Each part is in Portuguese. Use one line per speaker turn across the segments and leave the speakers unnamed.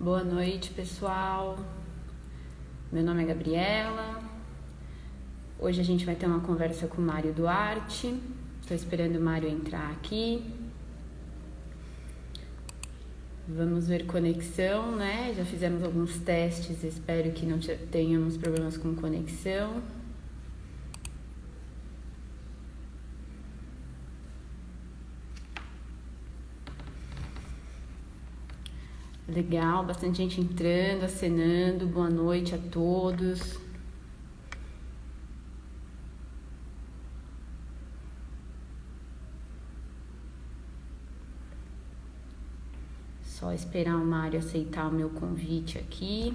Boa noite, pessoal. Meu nome é Gabriela. Hoje a gente vai ter uma conversa com o Mário Duarte. Estou esperando o Mário entrar aqui. Vamos ver conexão, né? Já fizemos alguns testes, espero que não tenhamos problemas com conexão. Legal, bastante gente entrando, acenando. Boa noite a todos. Só esperar o Mário aceitar o meu convite aqui.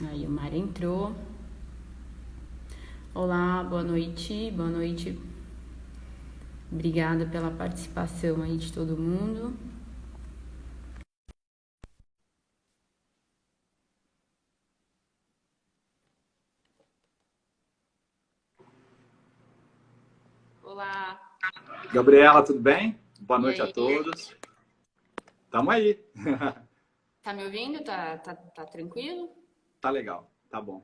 Aí o Mário entrou. Olá, boa noite, boa noite. Obrigada pela participação aí de todo mundo. Olá.
Gabriela, tudo bem? Boa
E
noite a
aí?
todos. Tamo aí.
Tá me ouvindo? Tá tranquilo?
Tá legal, tá bom.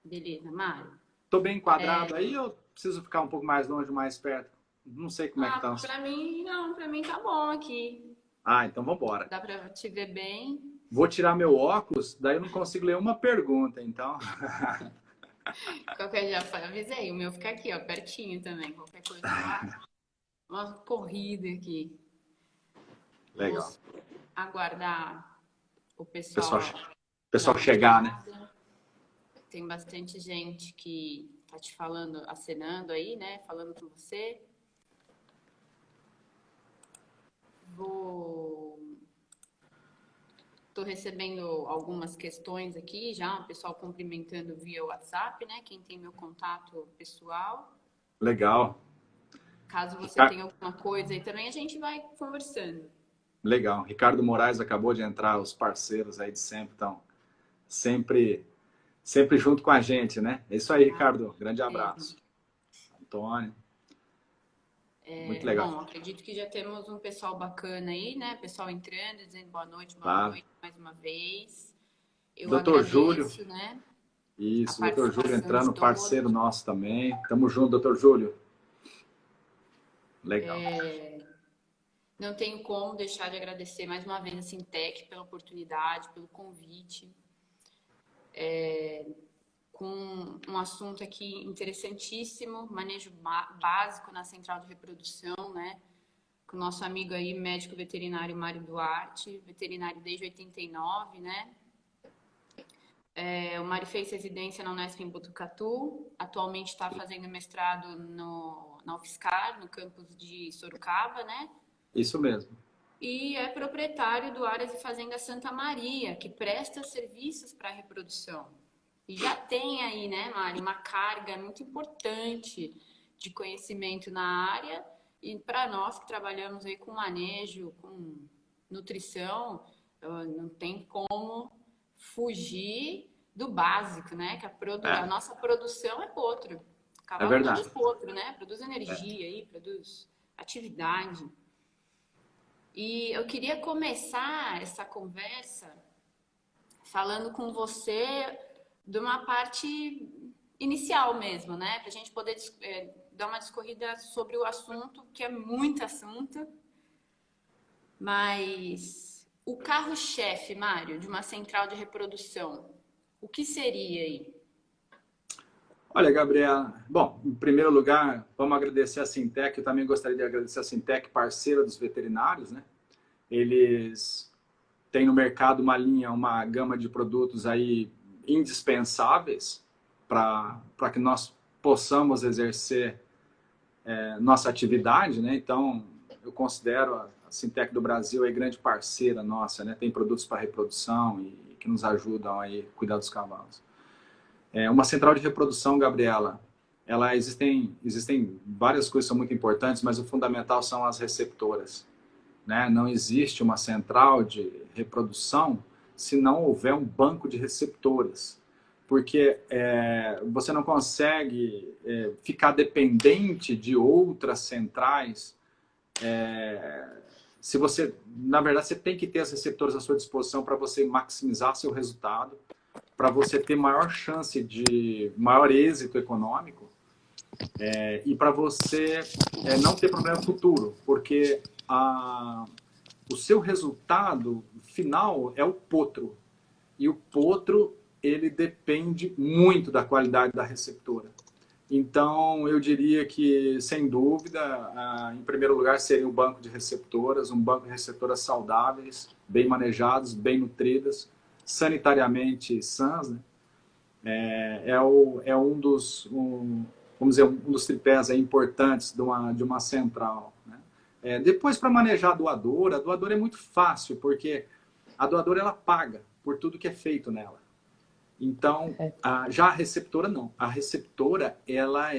Beleza, Mário.
Tô bem enquadrado aí ou preciso ficar um pouco mais longe, mais perto? Não sei como é que tá.
Pra mim, não, pra mim tá bom aqui.
Ah, então vambora.
Dá pra te ver bem.
Vou tirar meu óculos, daí eu não consigo ler uma pergunta, então.
Qualquer já avisei, o meu fica aqui, ó, pertinho também. Qualquer coisa dá uma corrida aqui. Vou
Legal.
aguardar o
Pessoal,
pessoal dar
pessoal
uma
chegar, né?
entrada. Tem bastante gente que tá te falando, acenando aí, né? Falando com você. Tô recebendo algumas questões aqui já, o pessoal cumprimentando via WhatsApp, né? Quem tem meu contato pessoal.
Legal.
Caso você
Rica-
tenha alguma coisa aí também, a gente vai conversando.
Legal. Ricardo Moraes acabou de entrar, os parceiros aí de sempre estão sempre, sempre junto com a gente, né? É isso aí, Ricardo. Grande
Mesmo.
abraço. Antônio. Muito legal.
Bom, acredito que já temos um pessoal bacana aí, né? Pessoal entrando, dizendo boa
Claro.
noite mais uma vez. Eu
Doutor Júlio.
agradeço, né? A
Isso, doutor Júlio
participação de
entrando, parceiro
todos.
nosso também. Tamo junto, doutor Júlio. Legal.
Não tenho como deixar de agradecer mais uma vez a Sintec pela oportunidade, pelo convite, com um assunto aqui interessantíssimo, manejo básico na central de reprodução, né? Com o nosso amigo aí, médico veterinário Mário Duarte, veterinário desde 89, né? O Mário fez residência na Unesp em Botucatu, atualmente está fazendo mestrado na UFSCar, no campus de Sorocaba, né?
Isso mesmo.
E é proprietário do Áreas e Fazenda Santa Maria, que presta serviços para reprodução. E já tem aí, né, Mari, uma carga muito importante de conhecimento na área. E para nós que trabalhamos aí com manejo, com nutrição, não tem como fugir do básico, né? Que a
É,
nossa produção é potro. O
é
cavalo produz
verdade.
potro, né? Produz energia aí, produz atividade. E eu queria começar essa conversa falando com você de uma parte inicial mesmo, né? Para a gente poder dar uma discorrida sobre o assunto, que é muito assunto, mas o carro-chefe, Mário, de uma central de reprodução, o que seria aí?
Olha, Gabriela, bom, em primeiro lugar, vamos agradecer a Sintec. Eu também gostaria de agradecer a Sintec, parceira dos veterinários, né? Eles têm no mercado uma linha, uma gama de produtos aí indispensáveis para que nós possamos exercer nossa atividade, né? Então, eu considero a Sintec do Brasil aí grande parceira nossa, né? Tem produtos para reprodução e que nos ajudam aí a cuidar dos cavalos. Uma central de reprodução, Gabriela, existem várias coisas que são muito importantes, mas o fundamental são as receptoras, né? Não existe uma central de reprodução se não houver um banco de receptoras, porque você não consegue ficar dependente de outras centrais Se você, na verdade, você tem que ter as receptoras à sua disposição para você maximizar seu resultado, para você ter maior chance de maior êxito econômico e para você não ter problema futuro, porque o seu resultado final é o potro. E o potro, ele depende muito da qualidade da receptora. Então, eu diria que, sem dúvida, em primeiro lugar, seria um banco de receptoras, um banco de receptoras saudáveis, bem manejados, bem nutridas, sanitariamente sãs, né? Um dos, vamos dizer, um dos tripés aí importantes de uma central, né? Depois, para manejar a doadora é muito fácil, porque a doadora ela paga por tudo que é feito nela. Então, já a receptora não. A receptora, ela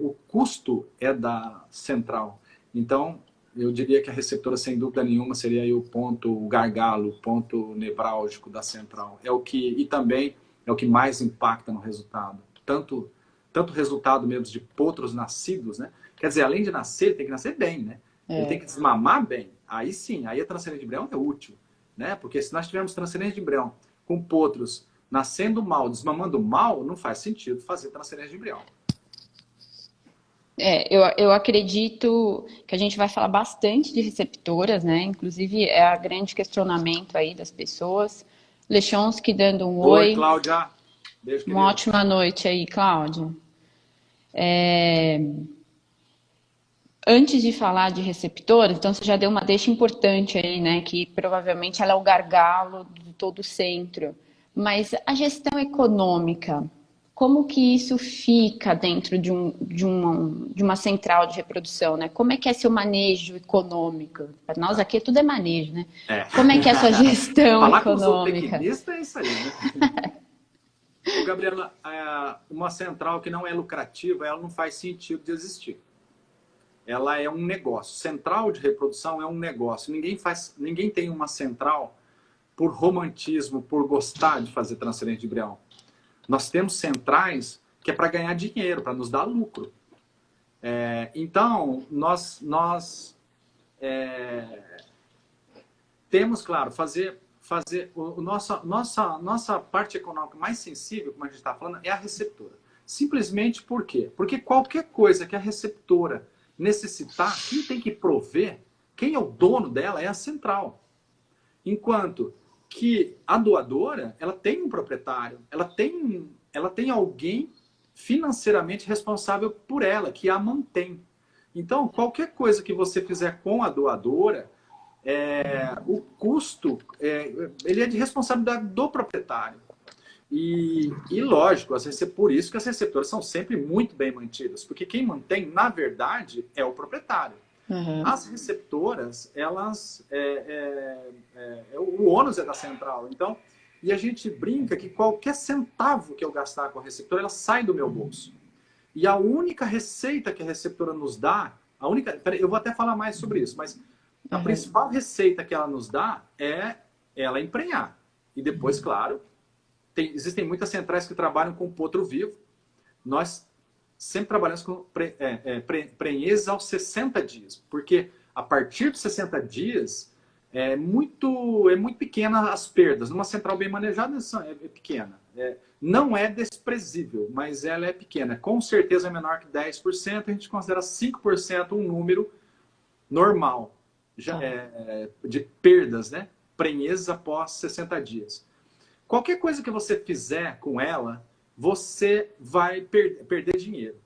o custo é da central. Então, eu diria que a receptora, sem dúvida nenhuma, seria aí o ponto o gargalo, o ponto nevrálgico da central. E também é o que mais impacta no resultado. Tanto resultado mesmo de potros nascidos, né? Quer dizer, além de nascer, ele tem que nascer bem, né? Ele tem que desmamar bem. Aí sim, aí a transferência de embrião é útil, né? Porque se nós tivermos transferência de embrião com potros nascendo mal, desmamando mal, não faz sentido fazer transferência de embrião.
Eu acredito que a gente vai falar bastante de receptoras, né? Inclusive, é o grande questionamento aí das pessoas. Lechonsky dando um oi.
Oi, Cláudia. Beijo, querido.
Uma ótima noite aí, Cláudia. Antes de falar de receptoras, então você já deu uma deixa importante aí, né? Que provavelmente ela é o gargalo de todo o centro. Mas a gestão econômica, como que isso fica dentro de uma central de reprodução, né? Como é que é seu manejo econômico? Para nós aqui tudo é manejo, né? Como é que é a sua gestão
Falar
econômica?
Com os é isso aí, né? Ô, Gabriela, uma central que não é lucrativa, ela não faz sentido de existir. Ela é um negócio. Central de reprodução é um negócio. Ninguém tem uma central por romantismo, por gostar de fazer transferência de embrião. Nós temos centrais que é para ganhar dinheiro, para nos dar lucro. Então, nós temos, claro, fazer nossa parte econômica mais sensível, como a gente está falando, é a receptora. Simplesmente por quê? Porque qualquer coisa que a receptora necessitar, quem tem que prover, quem é o dono dela é a central. Enquanto que a doadora, ela tem um proprietário, ela tem alguém financeiramente responsável por ela, que a mantém. Então, qualquer coisa que você fizer com a doadora, o custo, ele é de responsabilidade do proprietário. E lógico, por isso que as receptoras são sempre muito bem mantidas, porque quem mantém, na verdade, é o proprietário. Uhum. As receptoras, elas, o ônus é da central. Então, e a gente brinca que qualquer centavo que eu gastar com a receptora, ela sai do meu bolso. E a única receita que a receptora nos dá, eu vou até falar mais sobre isso, mas a principal receita que ela nos dá é ela emprenhar. E depois, claro, existem muitas centrais que trabalham com potro vivo. Nós sempre trabalhamos com prenhez aos 60 dias, porque a partir dos 60 dias é muito pequena as perdas. Numa central bem manejada é pequena. Não é desprezível, mas ela é pequena. Com certeza é menor que 10%, a gente considera 5% um número normal de perdas, né? Prenhez após 60 dias. Qualquer coisa que você fizer com ela, você vai perder dinheiro.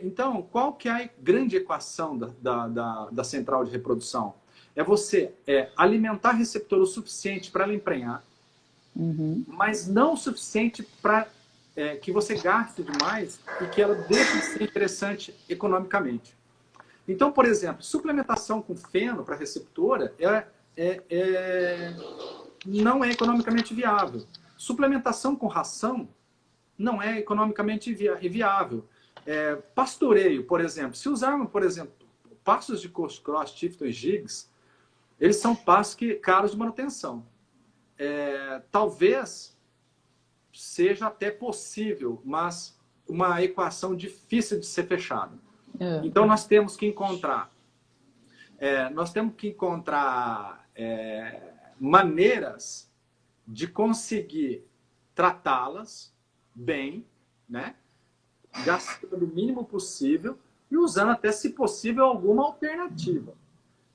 Então, qual que é a grande equação da central de reprodução? É você alimentar a receptora o suficiente para ela emprenhar, mas não o suficiente para que você gaste demais e que ela deixe de ser interessante economicamente. Então, por exemplo, suplementação com feno para a receptora não é economicamente viável. Suplementação com ração não é economicamente viável. Pastoreio, por exemplo. Se usarmos, por exemplo, pastos de cross, Tifton e Gigs, eles são pastos caros de manutenção. Talvez seja até possível, mas uma equação difícil de ser fechada. Então, nós temos que encontrar nós temos que encontrar maneiras de conseguir tratá-las bem, né? Gastando o mínimo possível e usando até, se possível, alguma alternativa.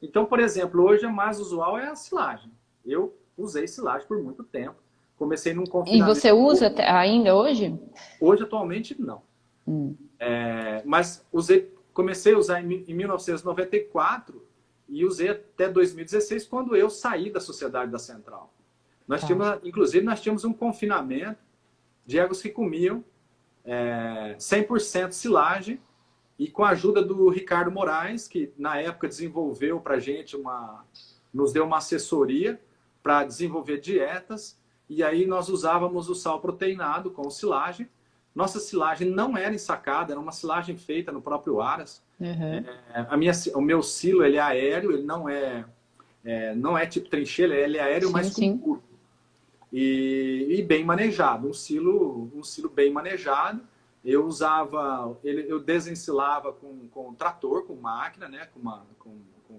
Então, por exemplo, hoje a mais usual é a silagem. Eu usei silagem por muito tempo. Comecei num
E
confinamento.
você usa ainda hoje?
Hoje, atualmente, não. Mas comecei a usar em 1994 e usei até 2016, quando eu saí da Sociedade da Central. Inclusive, nós tínhamos um confinamento de égua que comiam 100% silagem, e com a ajuda do Ricardo Moraes, que na época desenvolveu para a gente nos deu uma assessoria para desenvolver dietas, e aí nós usávamos o sal proteinado com silagem. Nossa silagem não era ensacada, era uma silagem feita no próprio Aras. O meu silo, ele é aéreo, ele não é tipo trincheira, ele é aéreo, mas com curvo. E bem manejado, um silo bem manejado. Eu desensilava com trator, com máquina, né? com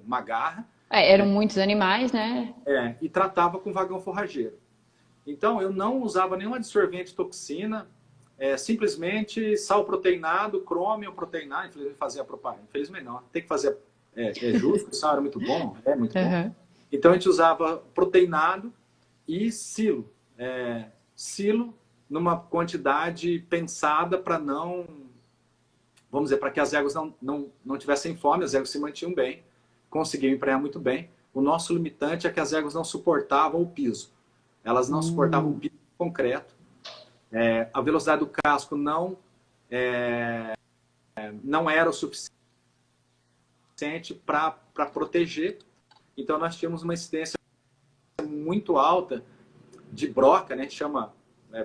uma garra.
Eram muitos animais, né?
E tratava com vagão forrageiro. Então, eu não usava nenhum adsorvente toxina, simplesmente sal proteinado, crômio proteinado. Infelizmente, fazia propaganda. Infelizmente, não. Tem que fazer. Justo, o sal era muito bom, muito bom. Então, a gente usava proteinado e silo. Silo numa quantidade pensada para vamos dizer, para que as éguas não tivessem fome, as éguas se mantinham bem, conseguiam emprenhar muito bem. O nosso limitante é que as éguas não suportavam o piso. Elas não suportavam o piso concreto. A velocidade do casco não era o suficiente para proteger. Então, nós tínhamos uma incidência muito alta de broca, né? A gente chama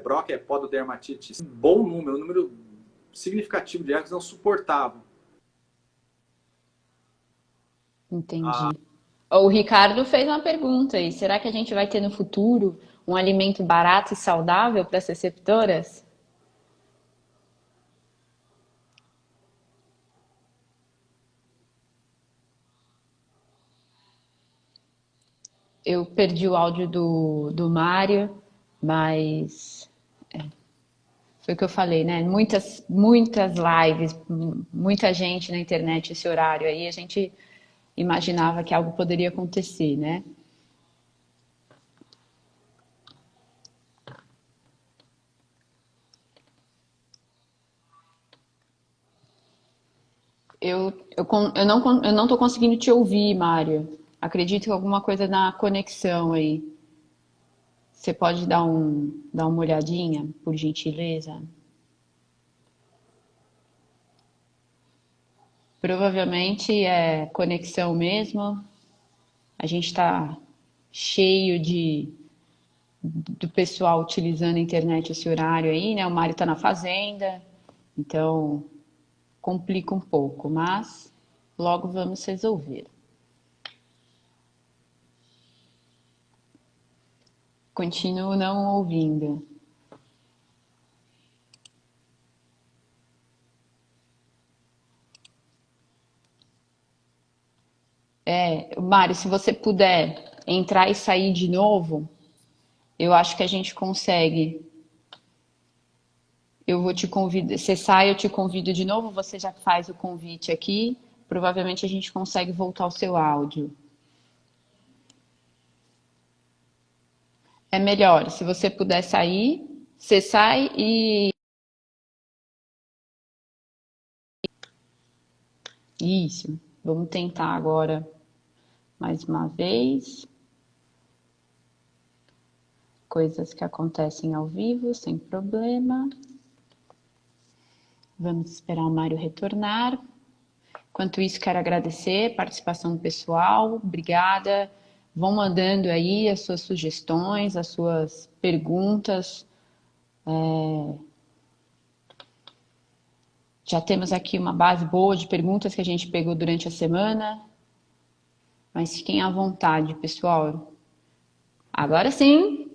broca, pododermatite. Um bom número, um número significativo de éguas não suportavam.
Entendi. O Ricardo fez uma pergunta aí. Será que a gente vai ter no futuro um alimento barato e saudável para as receptoras? Eu perdi o áudio do Mário, mas foi o que eu falei, né? Muitas lives, muita gente na internet esse horário aí, a gente imaginava que algo poderia acontecer, né? Eu não tô conseguindo te ouvir, Mário. Acredito que alguma coisa na conexão aí. Você pode dar uma olhadinha, por gentileza? Provavelmente é conexão mesmo. A gente está cheio do pessoal utilizando a internet esse horário aí, né? O Mário está na fazenda, então complica um pouco, mas logo vamos resolver. Continuo não ouvindo. Mário, se você puder entrar e sair de novo, eu acho que a gente consegue. Eu vou te convidar. Você sai, eu te convido de novo, você já faz o convite aqui. Provavelmente a gente consegue voltar o seu áudio. É melhor, se você puder sair, você sai e... Isso, vamos tentar agora mais uma vez. Coisas que acontecem ao vivo, sem problema. Vamos esperar o Mário retornar. Enquanto isso, quero agradecer a participação do pessoal. Obrigada. Vão mandando aí as suas sugestões, as suas perguntas. Já temos aqui uma base boa de perguntas que a gente pegou durante a semana. Mas fiquem à vontade, pessoal. Agora sim.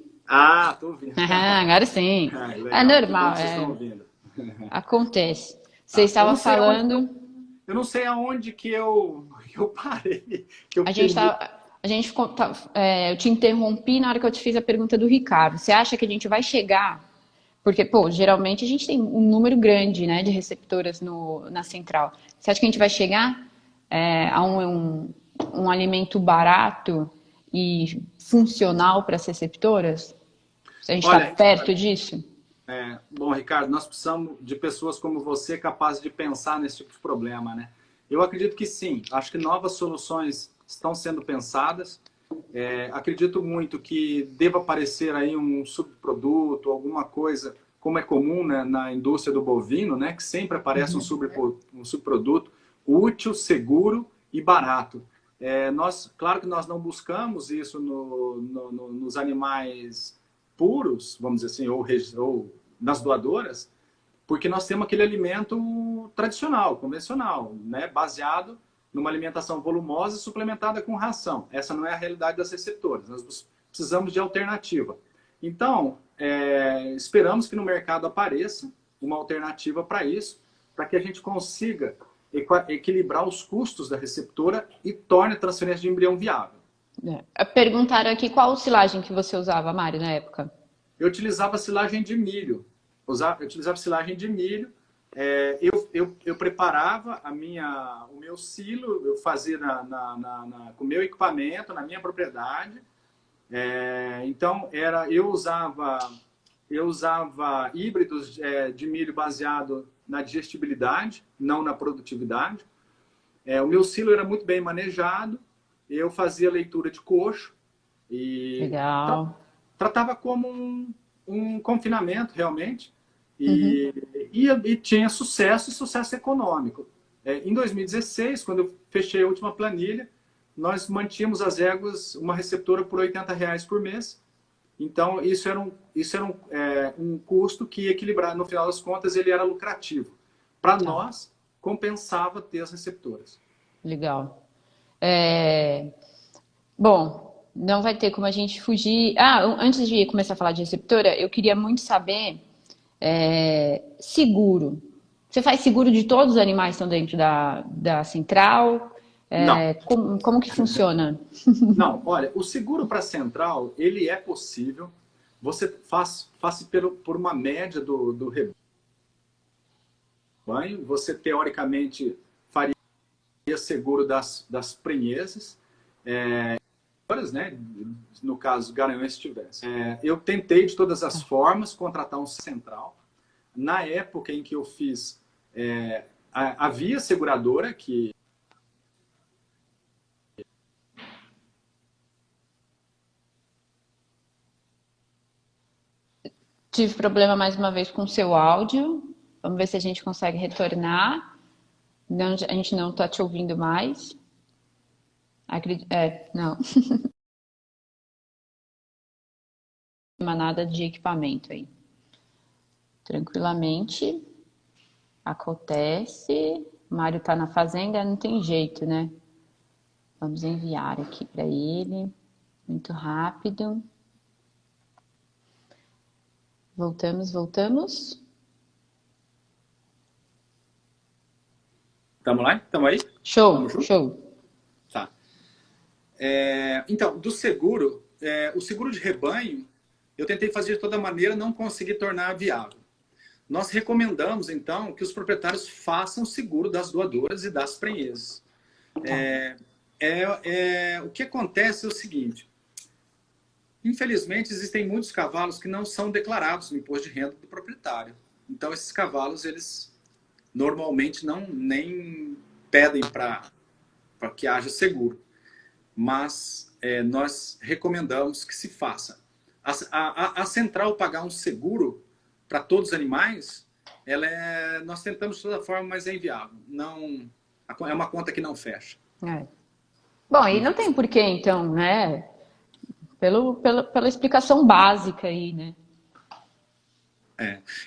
Tô ouvindo.
Agora sim.
Legal.
É normal.
Vocês estão ouvindo.
Acontece. Você estava falando...
Eu não sei aonde que eu que eu parei. Que eu
A gente
fiquei muito...
tá, a gente ficou, eu te interrompi na hora que eu te fiz a pergunta do Ricardo. Você acha que a gente vai chegar? Porque, pô, geralmente a gente tem um número grande, né, de receptoras na central. Você acha que a gente vai chegar a um alimento barato e funcional para as receptoras? Se a gente está
Olha,
perto disso?
bom, Ricardo, nós precisamos de pessoas como você capazes de pensar nesse tipo de problema, né? Eu acredito que sim. Acho que novas soluções estão sendo pensadas. Acredito muito que deva aparecer aí um subproduto, alguma coisa, como é comum, né, na indústria do bovino, né, que sempre aparece um subproduto útil, seguro e barato. Claro que nós não buscamos isso nos animais puros, vamos dizer assim, ou nas doadoras, porque nós temos aquele alimento tradicional, convencional, né, baseado numa alimentação volumosa e suplementada com ração. Essa não é a realidade das receptoras. Nós precisamos de alternativa. Então, esperamos que no mercado apareça uma alternativa para isso, para que a gente consiga equilibrar os custos da receptora e torne a transferência de embrião viável.
Perguntaram aqui qual silagem que você usava, Mário, na época.
Eu utilizava silagem de milho. Eu utilizava silagem de milho. Eu preparava o meu silo, eu fazia com o meu equipamento, na minha propriedade. Então, eu usava híbridos de milho baseado na digestibilidade, não na produtividade. O meu silo era muito bem manejado, eu fazia leitura de coxo e
Legal.
tratava como um confinamento, realmente, e tinha sucesso e sucesso econômico. Em 2016, quando eu fechei a última planilha, nós mantínhamos as éguas, uma receptora por R$ 80 por mês. Então, isso era um custo que, equilibrado, no final das contas, ele era lucrativo. Para nós, compensava ter as receptoras.
Legal. Bom, não vai ter como a gente fugir. Antes de começar a falar de receptora, eu queria muito saber seguro. Você faz seguro de todos os animais que estão dentro da central?
Não.
Como que funciona?
Não, olha, o seguro para central, ele é possível. Você faz por uma média do rebanho. Você, teoricamente, faria seguro das prenheses. Né? No caso, Garanhuns se tivesse. Eu tentei, de todas as formas, contratar um central. Na época em que eu fiz, havia seguradora que...
Tive problema mais uma vez com o seu áudio. Vamos ver se a gente consegue retornar. Não, a gente não está te ouvindo mais. Não. Nada de equipamento aí. Tranquilamente. Acontece. O Mário tá na fazenda, não tem jeito, né? Vamos enviar aqui para ele. Muito rápido. Voltamos.
Estamos lá? Estamos aí?
Show.
Tá. Então, do seguro, o seguro de rebanho, eu tentei fazer de toda maneira, não consegui tornar viável. Nós recomendamos, então, que os proprietários façam seguro das doadoras e das prenheses. O que acontece é o seguinte: infelizmente, existem muitos cavalos que não são declarados no imposto de renda do proprietário. Então, esses cavalos, eles normalmente nem pedem para que haja seguro. Mas nós recomendamos que se faça. A central pagar um seguro para todos os animais, nós tentamos de toda forma, mas é inviável. Não, é uma conta que não fecha.
Bom, e não tem porquê, então, né? Pela explicação básica aí, né?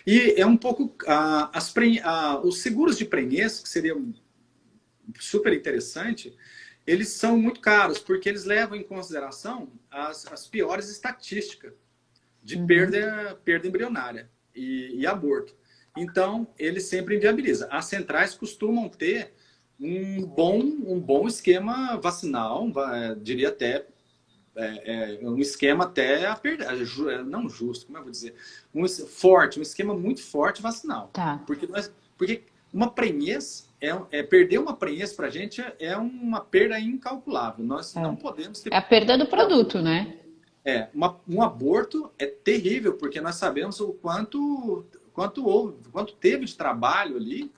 E é um pouco... os seguros de prenhez, que seriam super interessante, eles são muito caros, porque eles levam em consideração as piores estatísticas de perda embrionária e aborto. Então, ele sempre inviabiliza. As centrais costumam ter um bom esquema vacinal, diria até, um esquema até, não justo, como eu vou dizer, um esquema muito forte vacinal.
Tá.
Porque uma prenhez, perder uma prenhez para a gente é uma perda incalculável. Nós não podemos ter...
É a perda do produto, né?
Um aborto é terrível, porque nós sabemos o quanto teve de trabalho ali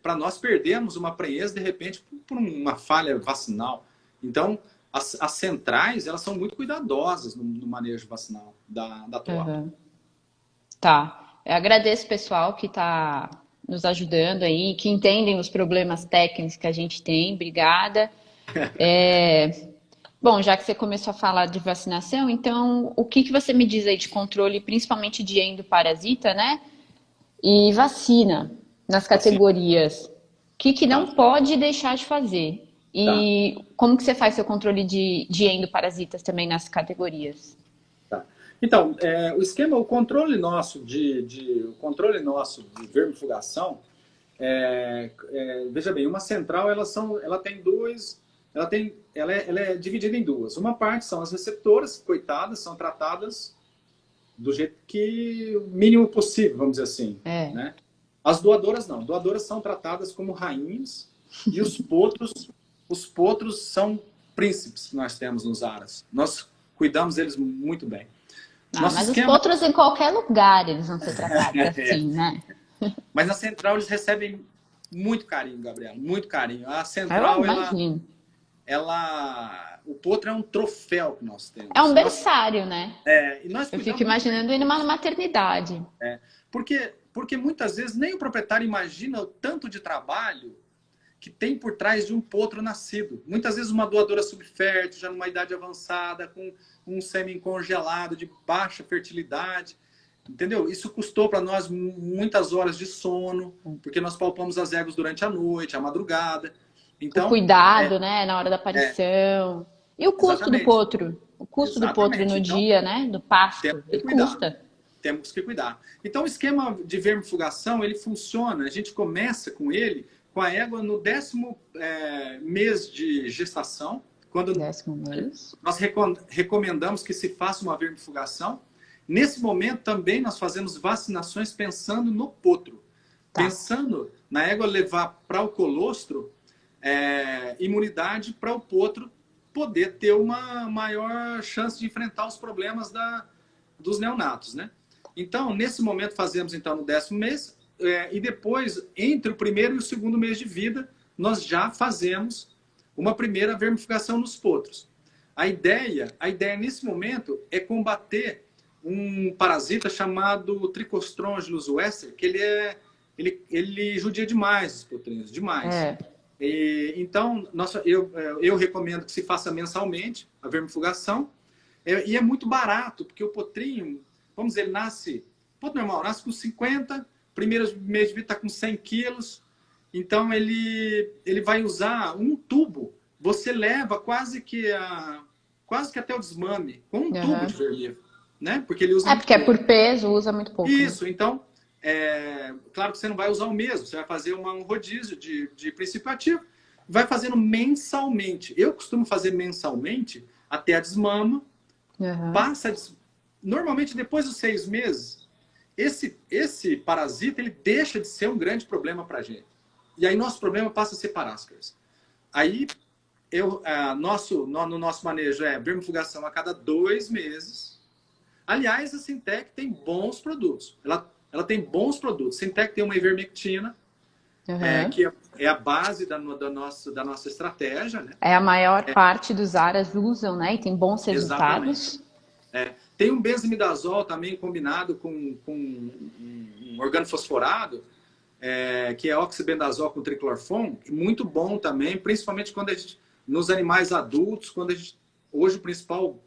para nós perdermos uma prenhez, de repente, por uma falha vacinal. Então, as centrais, elas são muito cuidadosas no manejo vacinal da atual.
Uhum. Tá. Eu agradeço o pessoal que está nos ajudando aí, que entendem os problemas técnicos que a gente tem. Obrigada. Bom, já que você começou a falar de vacinação, então o que você me diz aí de controle, principalmente de endoparasita, né? E vacina nas categorias. O que não pode deixar de fazer? E como que você faz seu controle de endoparasitas também nas categorias?
Tá. Então, o controle nosso de vermifugação, veja bem, uma central ela é dividida em duas. Uma parte são as receptoras, coitadas, são tratadas do jeito que o mínimo possível, vamos dizer assim. Né? As doadoras não. Doadoras são tratadas como rainhas e os potros são príncipes que nós temos nos aras. Nós cuidamos deles muito bem.
Mas os potros em qualquer lugar eles vão ser tratados assim, né?
Mas na central eles recebem muito carinho, Gabriela, muito carinho. A central, o potro é um troféu que nós temos.
É um berçário, né?
E nós
Eu fico imaginando ele numa maternidade.
Porque muitas vezes nem o proprietário imagina o tanto de trabalho que tem por trás de um potro nascido. Muitas vezes uma doadora subfértil, já numa idade avançada, com um sêmen congelado, de baixa fertilidade. Entendeu? Isso custou para nós muitas horas de sono, porque nós palpamos as éguas durante a noite, a madrugada. Então,
o cuidado, né, na hora da aparição. E o custo do potro? O custo do potro no dia, né, do pasto, ele custa.
Temos que cuidar. Então, o esquema de vermifugação, ele funciona, a gente começa com ele, com a égua no 10º mês de gestação. Quando
10º mês.
Nós recomendamos que se faça uma vermifugação. Nesse momento também nós fazemos vacinações pensando no potro. Pensando na égua levar para o colostro imunidade para o potro poder ter uma maior chance de enfrentar os problemas dos neonatos, né? Então, nesse momento fazemos então no 10º mês e depois, entre o 1º e o 2º mês de vida, nós já fazemos uma primeira vermifugação nos potros. A ideia nesse momento é combater um parasita chamado Trichostrongylos wester, que ele judia demais os potrinhos, demais. Então, eu recomendo que se faça mensalmente a vermifugação. E é muito barato, porque o potrinho, vamos dizer, potro normal, nasce com 50, primeiro mês de vida está com 100 quilos. Então, ele vai usar um tubo. Você leva quase que até o desmame, com um tubo de vermífugo. Né? Porque ele usa
porque é por peso, usa muito pouco.
Isso, então, claro que você não vai usar o mesmo, você vai fazer um rodízio de princípio ativo, vai fazendo mensalmente. Eu costumo fazer mensalmente até a desmama, normalmente depois dos 6 meses, esse parasita ele deixa de ser um grande problema para a gente. E aí nosso problema passa a ser paráscaras. Aí, no nosso manejo vermifugação a cada 2 meses. Aliás, a Sintec tem bons produtos. Ela tem bons produtos. A Sintec tem uma ivermectina, que é a base da nossa estratégia. Né?
A maior parte dos aras usam, né? E tem bons resultados.
Tem um benzimidazol também combinado com um organofosforado, que é oxibendazol com triclorfon, muito bom também, principalmente quando nos animais adultos, hoje o principal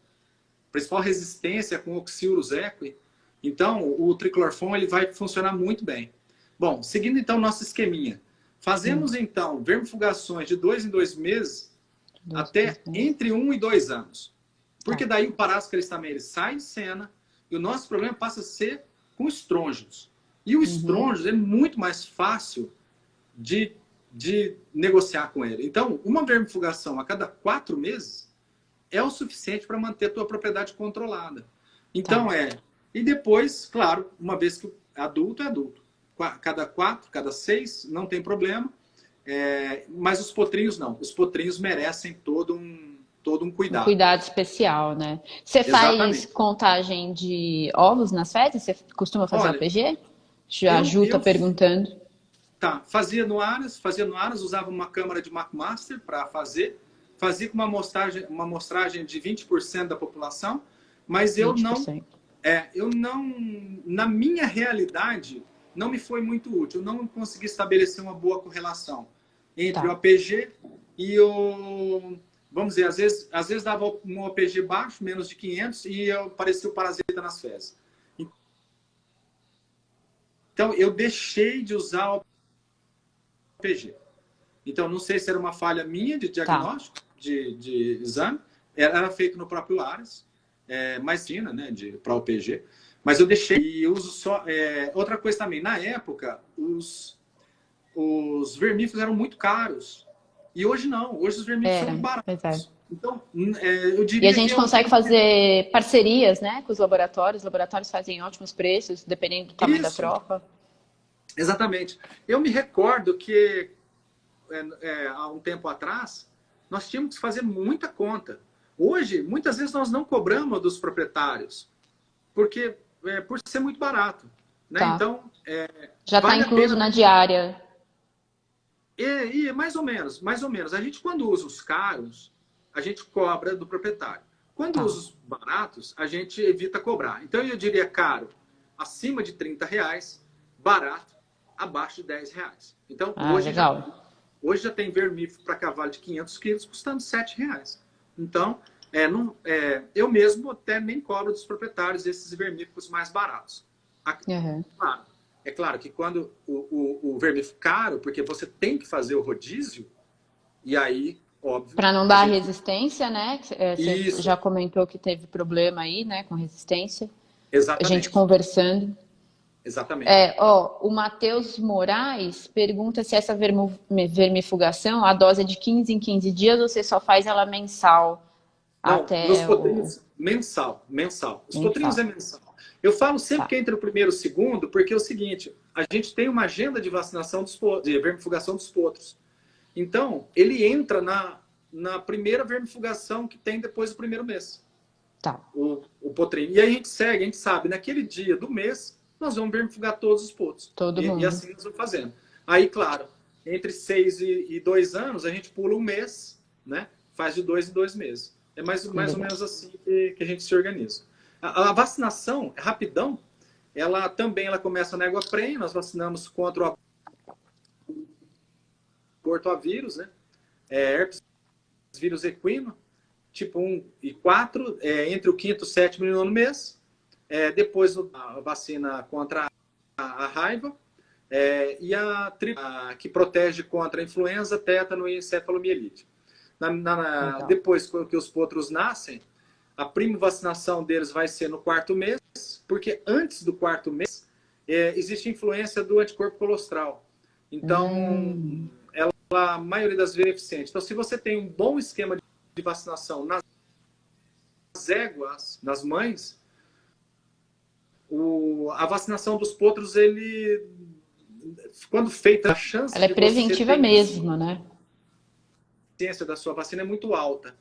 resistência com Oxyurus equi. Então, o triclorfon ele vai funcionar muito bem. Bom, seguindo então nosso esqueminha. Fazemos então vermifugações de 2 em 2 meses até entre 1 e 2 anos. Porque daí o paráscaris também ele sai de cena e o nosso problema passa a ser com estrôngios. E o estrôngios é muito mais fácil de de negociar com ele. Então, uma vermifugação a cada 4 meses é o suficiente para manter a tua propriedade controlada. Então, E depois, claro, uma vez que adulto é adulto. Cada 4, cada 6, não tem problema. Mas os potrinhos não. Os potrinhos merecem todo um cuidado.
Um cuidado especial, né? Você faz contagem de ovos nas fezes? Você costuma fazer OPG? A Ju está perguntando.
Tá, fazia no Aras, usava uma câmara de McMaster para fazer. Fazia com uma amostragem de 20% da população, mas
20%.
eu não, na minha realidade, não me foi muito útil. Eu não consegui estabelecer uma boa correlação entre o OPG e o... Vamos dizer, às vezes dava um OPG baixo, menos de 500, e aparecia o parasita nas fezes. Então, eu deixei de usar o OPG. Então, não sei se era uma falha minha de diagnóstico, de exame. Era feito no próprio Aras, mas tinha, né, para OPG. Mas eu deixei e uso só... outra coisa também, na época, os vermífugos eram muito caros. E hoje não. Hoje os vermífugos são baratos. Então, eu diria
e a gente consegue fazer parcerias, né, com os laboratórios. Os laboratórios fazem ótimos preços, dependendo do tamanho da troca.
Exatamente. Eu me recordo que, há um tempo atrás, nós tínhamos que fazer muita conta. Hoje, muitas vezes, nós não cobramos dos proprietários, porque por ser muito barato. Né? Então,
já está incluso na diária.
E mais ou menos. A gente, quando usa os caros, a gente cobra do proprietário. Quando usa os baratos, a gente evita cobrar. Então, eu diria caro acima de R$30, barato abaixo de R$10. Então, hoje já tem vermífugo para cavalo de 500 quilos custando R$7. Então, eu mesmo até nem cobro dos proprietários esses vermífugos mais baratos. Claro, é claro que quando o vermífugo caro, porque você tem que fazer o rodízio, e aí, óbvio...
Para não dar resistência, né? Você já comentou que teve problema aí, né, com resistência.
Exatamente.
A gente conversando.
Exatamente.
O Matheus Moraes pergunta se essa vermifugação, a dose é de 15 em 15 dias ou você só faz ela mensal?
Não, nos potrinhos, mensal. Os potrinhos é mensal. Eu falo sempre que entre o primeiro e o segundo, porque é o seguinte, a gente tem uma agenda de vacinação de vermifugação dos potros. Então, ele entra na primeira vermifugação que tem depois do primeiro mês. O potrinho. E aí a gente segue, a gente sabe, naquele dia do mês, nós vamos vermifugar todos os potros. E assim nós vamos fazendo. Aí, claro, entre 6 e 2 anos, a gente pula um mês, né? Faz de 2 em 2 meses. É mais ou menos assim que a gente se organiza. A vacinação, rapidão, ela começa na égua prenha, nós vacinamos contra o abortovírus, né? Herpes vírus equino, tipo 1 e 4, entre o 5º, 7º e 9º mês. Depois a vacina contra a raiva e que protege contra a influenza, tétano e encefalomielite. Depois que os potros nascem, a primo-vacinação deles vai ser no 4º mês, porque antes do 4º mês existe influência do anticorpo colostral. Então, ela, a maioria das vezes, é eficiente. Então, se você tem um bom esquema de vacinação nas éguas, nas mães, a vacinação dos potros, quando feita, a chance
ela é preventiva mesmo, né?
A eficiência da sua vacina é muito alta.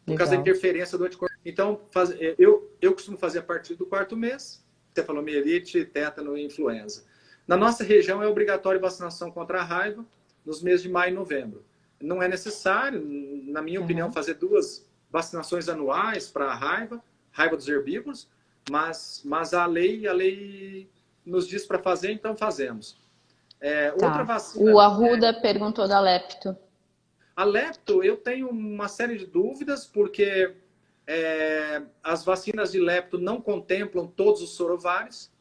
Por causa da interferência do anticorpo. Então, eu costumo fazer a partir do 4º mês, encefalomielite, tétano e influenza. Na nossa região é obrigatório vacinação contra a raiva nos meses de maio e novembro. Não é necessário, na minha opinião, fazer 2 vacinações anuais para a raiva dos herbívoros, mas a lei nos diz para fazer, então fazemos. Outra vacina...
O Arruda perguntou da lepto.
A lepto, eu tenho uma série de dúvidas, porque as vacinas de lepto não contemplam todos os sorovários,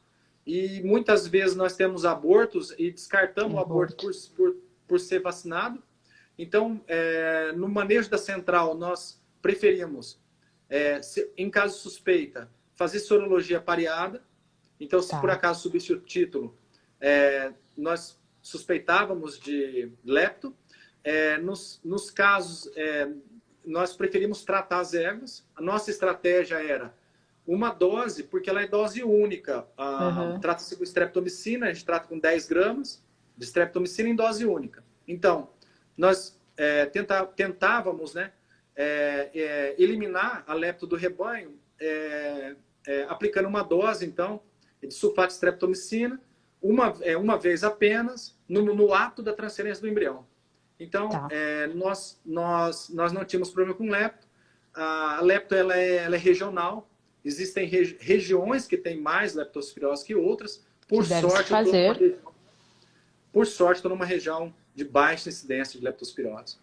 e muitas vezes nós temos abortos e descartamos o aborto por ser vacinado. Então, no manejo da central, nós preferimos, em caso suspeita, fazer sorologia pareada. Então, se por acaso subir o título, nós suspeitávamos de lepto. Nos casos, nós preferimos tratar as éguas. A nossa estratégia era uma dose, porque ela é dose única. Trata-se com streptomicina, a gente trata com 10 gramas de streptomicina em dose única. Então, nós tentávamos, né, eliminar a lepto do rebanho aplicando uma dose, então, de sulfato de streptomicina, uma vez apenas, no ato da transferência do embrião. Então,
Tá.
nós não tínhamos problema com lepto. A lepto ela é regional. Existem regiões que têm mais leptospirose que outras. Por sorte, estou numa região de baixa incidência de leptospirose.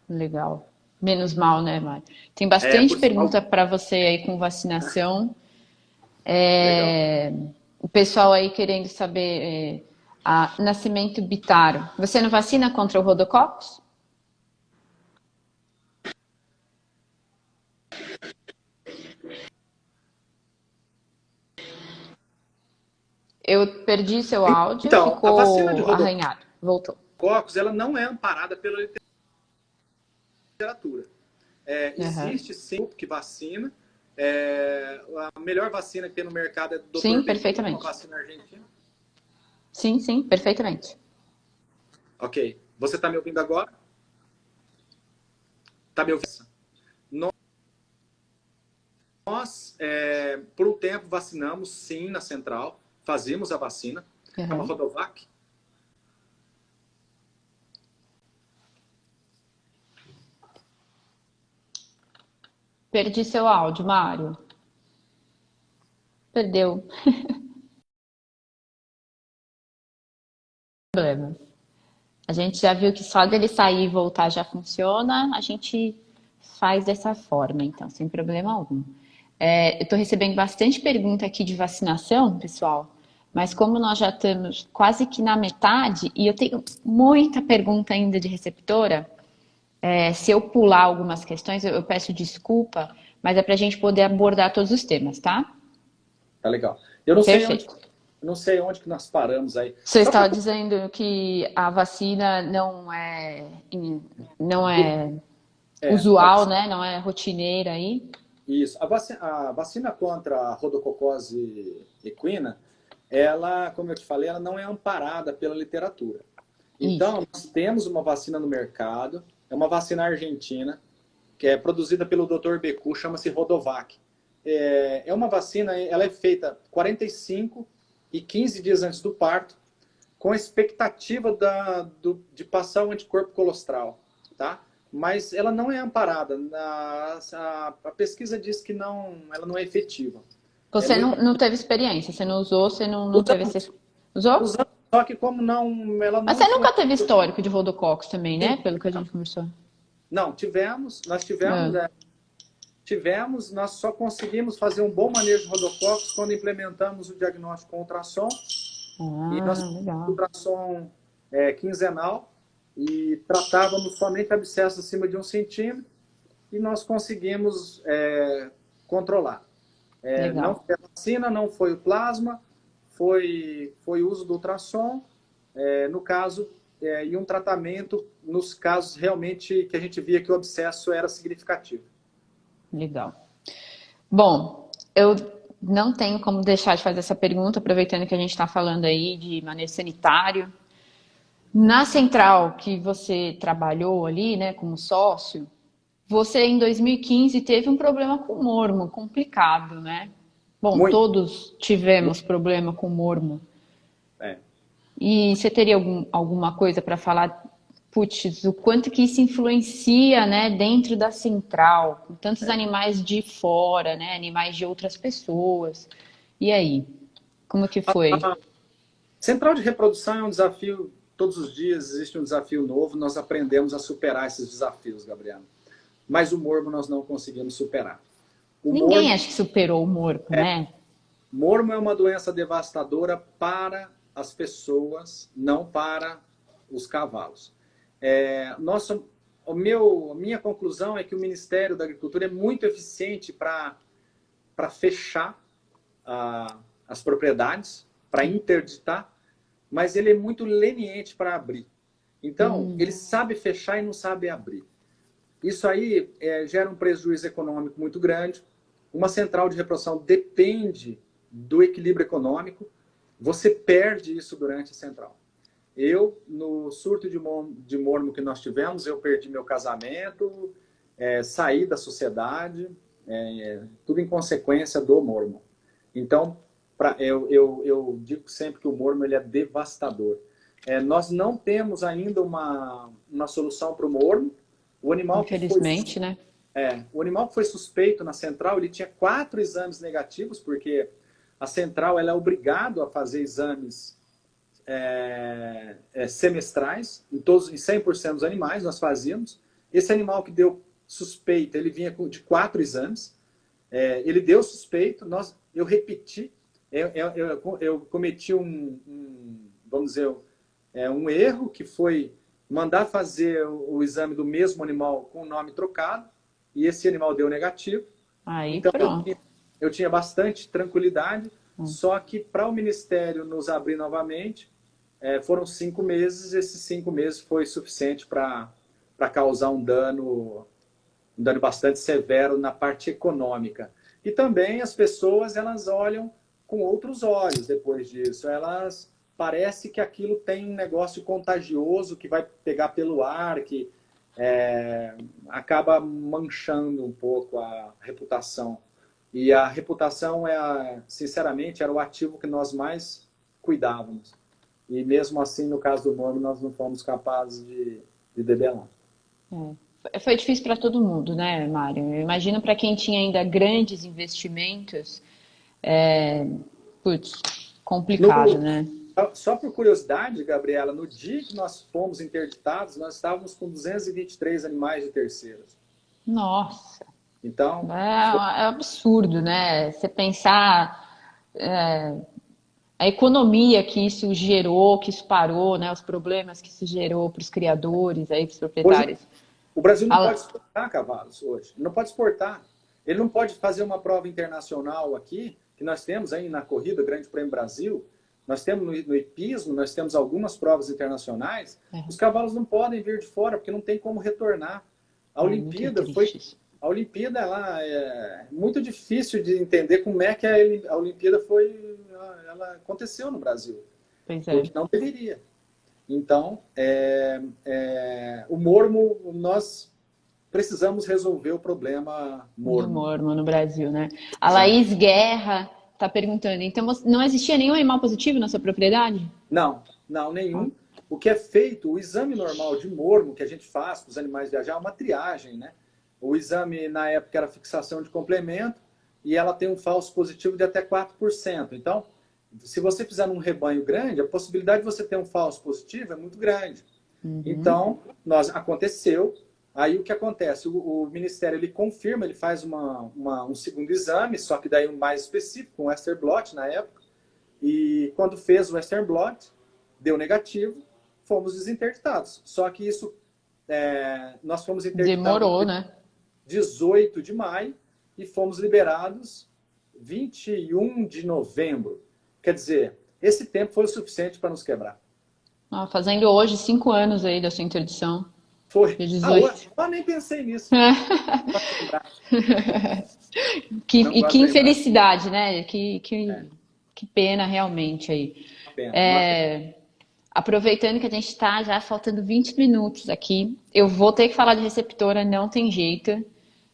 Legal. Menos mal, né, Mari? Tem bastante pergunta para você aí com vacinação. O pessoal aí querendo saber nascimento bitário. Você não vacina contra o rodococcus? Eu perdi seu áudio,
então,
ficou
a vacina de
arranhado. Voltou.
rodococcus, ela não é amparada pela literatura. Existe sim que vacina. A melhor vacina que tem no mercado é do Dr.
Sim, perfeitamente.
Uma vacina argentina.
Sim, perfeitamente.
Ok. Você está me ouvindo agora? Está me ouvindo? Nós, por um tempo, vacinamos, sim, na central. Fazíamos a vacina. É uma Rodovac.
Perdi seu áudio, Mário. Perdeu. Problema. A gente já viu que só dele sair e voltar já funciona, a gente faz dessa forma, então, sem problema algum. Eu estou recebendo bastante pergunta aqui de vacinação, pessoal, mas como nós já estamos quase que na metade, e eu tenho muita pergunta ainda de receptora, se eu pular algumas questões, eu peço desculpa, mas é para a gente poder abordar todos os temas, tá?
Tá legal. Eu não
Perfeito.
não sei onde que nós paramos aí.
Você estava dizendo que a vacina não é usual, né? Não é rotineira aí.
Isso. A vacina contra a rodococose equina, ela, como eu te falei, ela não é amparada pela literatura. Então, nós temos uma vacina no mercado, é uma vacina argentina, que é produzida pelo Dr. Becu, chama-se Rodovac. É uma vacina, ela é feita 45 e 15 dias antes do parto, com a expectativa de passar o anticorpo colostral, tá? Mas ela não é amparada. A pesquisa diz que ela não é efetiva.
Você não teve experiência, você não usou, você não teve esse... Usou?
Usando, só que como ela não...
Mas você nunca teve histórico de rodococcus também, né? Pelo que a gente conversou.
Não, nós só conseguimos fazer um bom manejo de rodococcus quando implementamos o diagnóstico com ultrassom. E nós fizemos ultrassom quinzenal e tratávamos somente abscessos acima de 1 centímetro e nós conseguimos controlar. Não foi a vacina, não foi o plasma, foi o uso do ultrassom, no caso, e um tratamento nos casos realmente que a gente via que o abscesso era significativo.
Legal. Bom, eu não tenho como deixar de fazer essa pergunta, aproveitando que a gente está falando aí de manejo sanitário. Na central que você trabalhou ali, né, como sócio, você em 2015 teve um problema com mormo, complicado, né? Bom,
Muito.
Todos tivemos problema com mormo. E você teria alguma coisa para falar, putz, o quanto que isso influencia, né, dentro da central, com tantos animais de fora, né, animais de outras pessoas. E aí, como que foi?
Central de reprodução é um desafio, todos os dias existe um desafio novo, nós aprendemos a superar esses desafios, Gabriela. Mas o mormo nós não conseguimos superar.
Ninguém acha que superou o mormo, né?
Mormo é uma doença devastadora para as pessoas, não para os cavalos. A minha conclusão é que o Ministério da Agricultura é muito eficiente para fechar as propriedades, para interditar, mas ele é muito leniente para abrir. Então, ele sabe fechar e não sabe abrir. Isso aí gera um prejuízo econômico muito grande. Uma central de reprodução depende do equilíbrio econômico. Você perde isso durante a central. No surto de mormo que nós tivemos, eu perdi meu casamento, saí da sociedade, tudo em consequência do mormo. Então, eu digo sempre que o mormo ele é devastador. Nós não temos ainda uma solução para o mormo. O animal
Infelizmente, né?
O animal que foi suspeito na central, ele tinha 4 exames negativos, porque a central ela é obrigada a fazer exames semestrais em 100% dos animais, nós fazíamos. Esse animal que deu suspeita, ele vinha de 4 exames. Ele deu suspeito, eu repeti, eu cometi vamos dizer, um erro, que foi mandar fazer o exame do mesmo animal com o nome trocado, e esse animal deu negativo.
Aí,
então,
pronto.
eu tinha bastante tranquilidade, só que para o Ministério nos abrir novamente, foram 5 meses, esses 5 meses foi suficiente para causar um dano bastante severo na parte econômica. E também as pessoas, elas olham com outros olhos depois disso. Parece que aquilo tem um negócio contagioso que vai pegar pelo ar, que acaba manchando um pouco a reputação. E a reputação, sinceramente, era o ativo que nós mais cuidávamos. E mesmo assim, no caso do mormo, nós não fomos capazes de debelar.
Foi difícil para todo mundo, né, Mário? Eu imagino para quem tinha ainda grandes investimentos, complicado, né?
Só por curiosidade, Gabriela, no dia que nós fomos interditados, nós estávamos com 223 animais de terceiros.
Nossa!
Então,
é absurdo, né? Você pensar a economia que isso gerou, que isso parou, né? Os problemas que isso gerou para os criadores, para os proprietários.
Hoje, o Brasil não pode exportar cavalos hoje. Não pode exportar. Ele não pode fazer uma prova internacional aqui, que nós temos aí na corrida Grande Prêmio Brasil. Nós temos no hipismo, nós temos algumas provas internacionais. Os cavalos não podem vir de fora, porque não tem como retornar. A Olimpíada ela é muito difícil de entender como é que a Olimpíada ela aconteceu no Brasil. Porque não deveria. Então, o mormo, nós precisamos resolver o problema mormo.
Do mormo no Brasil, né? A Laís Guerra está perguntando, então não existia nenhum animal positivo na sua propriedade?
Não, nenhum. O que é feito, o exame normal de mormo que a gente faz para os animais viajar é uma triagem, né? O exame, na época, era fixação de complemento e ela tem um falso positivo de até 4%. Então, se você fizer num rebanho grande, a possibilidade de você ter um falso positivo é muito grande. Então, aconteceu. Aí o que acontece? O Ministério ele confirma, ele faz um segundo exame, só que daí um mais específico, um Western blot na época. E quando fez o Western blot, deu negativo, fomos desinterditados. Só que isso, nós fomos interditados.
Demorou, né?
18 de maio e fomos liberados 21 de novembro. Quer dizer, esse tempo foi o suficiente para nos quebrar.
Fazendo hoje 5 anos aí da sua interdição.
Foi.
18.
Nem pensei nisso.
Que infelicidade, né? Que pena realmente aí. Aproveitando que a gente está já faltando 20 minutos aqui, eu vou ter que falar de receptora, não tem jeito.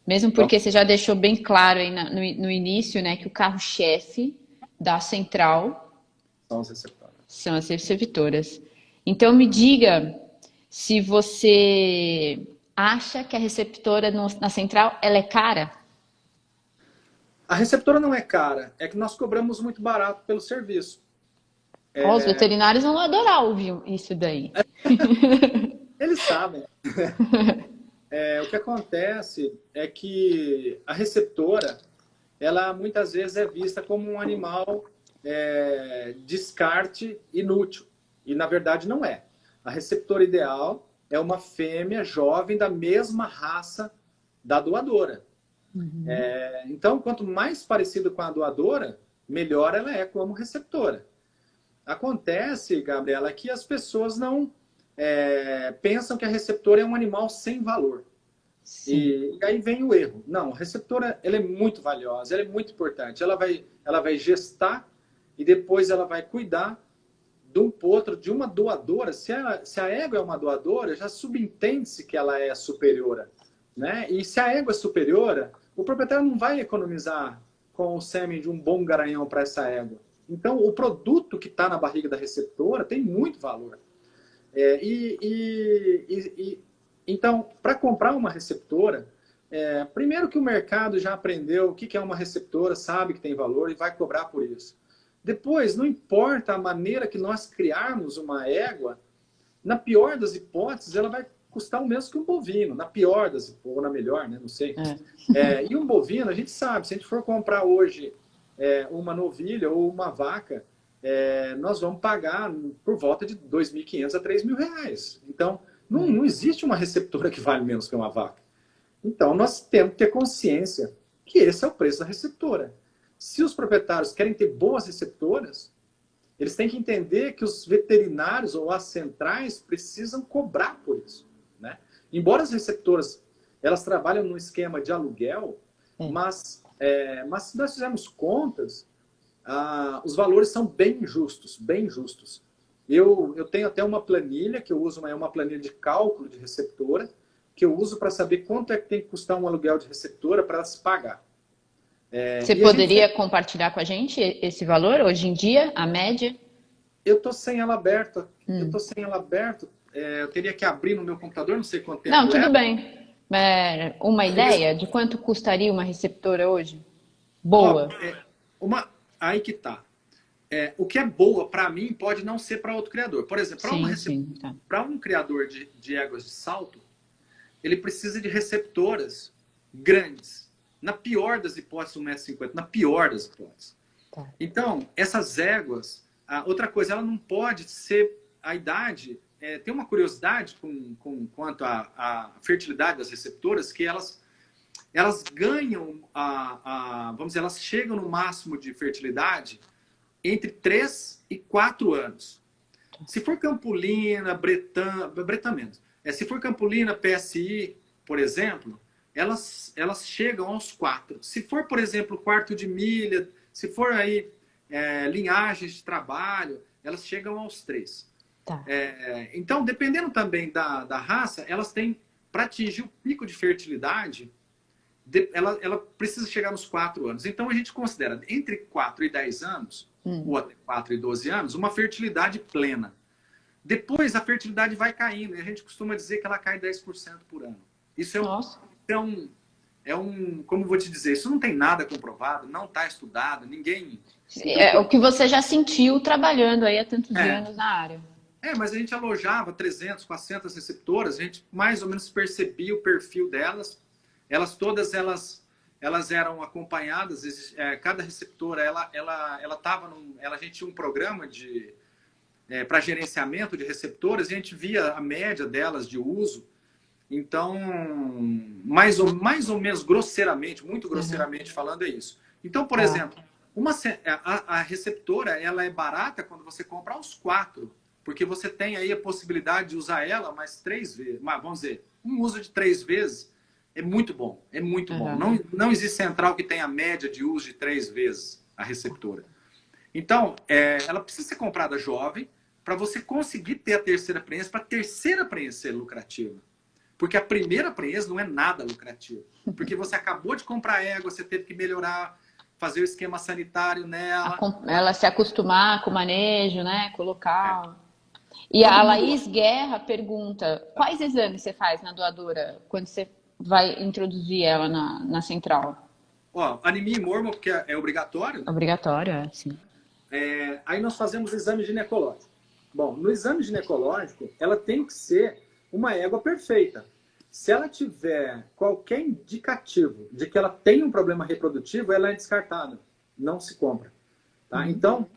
Mesmo porque você já deixou bem claro aí no início, né, que o carro-chefe da central são as receptoras. Então me diga se você acha que a receptora na central ela é cara?
A receptora não é cara, é que nós cobramos muito barato pelo serviço.
Os veterinários vão adorar ouvir isso daí.
Eles sabem. O que acontece é que a receptora, ela muitas vezes é vista como um animal descarte inútil. E na verdade não é. A receptora ideal é uma fêmea jovem da mesma raça da doadora. Então, quanto mais parecido com a doadora, melhor ela é como receptora. Acontece, Gabriela, que as pessoas não pensam que a receptora é um animal sem valor. E aí vem o erro. Não, a receptora ela é muito valiosa, ela é muito importante. Ela vai gestar e depois ela vai cuidar de um potro, de uma doadora. Se a égua é uma doadora, já subentende-se que ela é superiora. Né? E se a égua é superiora, o proprietário não vai economizar com o sêmen de um bom garanhão para essa égua. Então, o produto que está na barriga da receptora tem muito valor. Então, para comprar uma receptora, primeiro que o mercado já aprendeu o que é uma receptora, sabe que tem valor e vai cobrar por isso. Depois, não importa a maneira que nós criarmos uma égua, na pior das hipóteses, ela vai custar o mesmo que um bovino. Na pior das hipóteses, ou na melhor, né? Não sei. E um bovino, a gente sabe, se a gente for comprar hoje uma novilha ou uma vaca, nós vamos pagar por volta de R$ 2.500 a R$ 3.000. Então, não existe uma receptora que vale menos que uma vaca. Então, nós temos que ter consciência que esse é o preço da receptora. Se os proprietários querem ter boas receptoras, eles têm que entender que os veterinários ou as centrais precisam cobrar por isso. Né? Embora as receptoras elas trabalham no esquema de aluguel, mas se nós fizermos contas, os valores são bem justos, bem justos. Eu tenho até uma planilha que eu uso, é uma planilha de cálculo de receptora, que eu uso para saber quanto é que tem que custar um aluguel de receptora para ela se pagar.
Você poderia compartilhar com a gente esse valor hoje em dia, a média?
Eu estou sem ela aberta. Eu teria que abrir no meu computador, não sei quanto tempo.
Não, tudo bem. Uma ideia de quanto custaria uma receptora hoje? Boa.
Aí que tá. O que é boa para mim pode não ser para outro criador. Por exemplo, para um criador de éguas de salto, ele precisa de receptoras grandes. Na pior das hipóteses, 1,50 m. Na pior das hipóteses. Tá. Então, essas éguas... outra coisa, ela não pode ser... A idade... tem uma curiosidade quanto à fertilidade das receptoras, que elas ganham... vamos dizer, elas chegam no máximo de fertilidade entre 3 e 4 anos. Se for Campulina, Bretã menos. Se for Campulina, PSI, por exemplo... Elas chegam aos 4. Se for, por exemplo, quarto de milha, se for aí linhagens de trabalho, elas chegam aos 3. Tá. Então, dependendo também da raça, elas têm, para atingir o pico de fertilidade, ela precisa chegar nos 4 anos. Então, a gente considera entre 4 e 10 anos, ou até 4 e 12 anos, uma fertilidade plena. Depois, a fertilidade vai caindo, e a gente costuma dizer que ela cai 10% por ano. Isso como vou te dizer, isso não tem nada comprovado, não está estudado, ninguém...
É o que você já sentiu trabalhando aí há tantos anos na área.
Mas a gente alojava 300, 400 receptoras, a gente mais ou menos percebia o perfil delas. Elas eram acompanhadas, cada receptora, a gente tinha um programa para gerenciamento de receptoras, e a gente via a média delas de uso. Então, mais ou menos grosseiramente, muito grosseiramente falando, é isso. Então, por exemplo, a receptora ela é barata quando você compra aos 4, porque você tem aí a possibilidade de usar ela mais 3 vezes. Vamos dizer, um uso de 3 vezes é muito bom, é muito bom. Não existe central que tenha a média de uso de 3 vezes a receptora. Então, ela precisa ser comprada jovem para você conseguir ter a terceira prenhez, para a terceira prenhez ser lucrativa. Porque a primeira prenhez não é nada lucrativa. Porque você acabou de comprar a égua, você teve que melhorar, fazer o esquema sanitário nela.
Ela se acostumar com o manejo, né? Colocar. E a Laís Guerra pergunta, quais exames você faz na doadora quando você vai introduzir ela na central?
Anemia e mormo, porque é obrigatório. Né?
Obrigatório, sim.
Aí nós fazemos exame ginecológico. Bom, no exame ginecológico, ela tem que ser uma égua perfeita. Se ela tiver qualquer indicativo de que ela tem um problema reprodutivo, ela é descartada. Não se compra. Tá? Então,